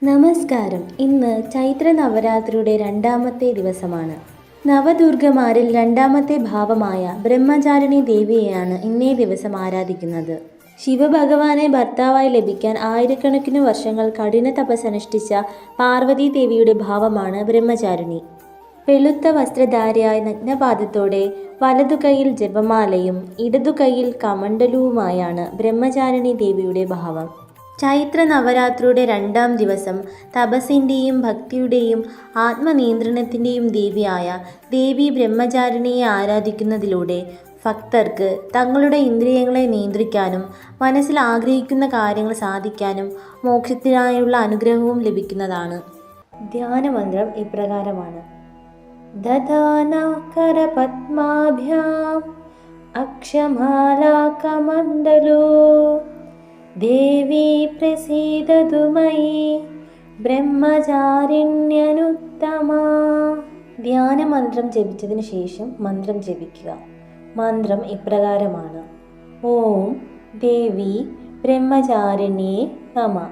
നമസ്കാരം. ഇന്ന് ചൈത്ര നവരാത്രിയുടെ രണ്ടാമത്തെ ദിവസമാണ്. നവദുർഗമാരിൽ രണ്ടാമത്തെ ഭാവമായ ബ്രഹ്മചാരിണി ദേവിയെയാണ് ഇന്നേ ദിവസം ആരാധിക്കുന്നത്. ശിവഭഗവാനെ ഭർത്താവായി ലഭിക്കാൻ ആയിരക്കണക്കിന് വർഷങ്ങൾ കഠിന തപസ്സനുഷ്ഠിച്ച പാർവതീ ദേവിയുടെ ഭാവമാണ് ബ്രഹ്മചാരിണി. വെളുത്ത വസ്ത്രധാരിയായ നഗ്നപാദത്തോടെ വലതു കൈയിൽ ജപമാലയും ഇടതു കൈയിൽ കമണ്ഡലവുമായാണ് ബ്രഹ്മചാരിണി ദേവിയുടെ ഭാവം. ചൈത്ര നവരാത്രിയുടെ രണ്ടാം ദിവസം തപസ്സിൻ്റെയും ഭക്തിയുടെയും ആത്മനിയന്ത്രണത്തിൻ്റെയും ദേവിയായ ദേവി ബ്രഹ്മചാരിണിയെ ആരാധിക്കുന്നതിലൂടെ ഭക്തർക്ക് തങ്ങളുടെ ഇന്ദ്രിയങ്ങളെ നിയന്ത്രിക്കാനും മനസ്സിൽ ആഗ്രഹിക്കുന്ന കാര്യങ്ങൾ സാധിക്കാനും മോക്ഷത്തിനായുള്ള അനുഗ്രഹവും ലഭിക്കുന്നതാണ്. ധ്യാനമന്ത്രം ഇപ്രകാരമാണ്: ദധാനാ കരപത്മാഭ്യാം അക്ഷമാലാകമണ്ഡലോ ദേവി പ്രസീദതു മയി ബ്രഹ്മചാരിണ്യനുത്തമാ. ധ്യാനമന്ത്രം ജപിച്ചതിനു ശേഷം മന്ത്രം ജപിക്കുക. മന്ത്രം ഇപ്രകാരമാണ്: ഓം ദേവി ബ്രഹ്മചാരിണ്യേ നമഃ.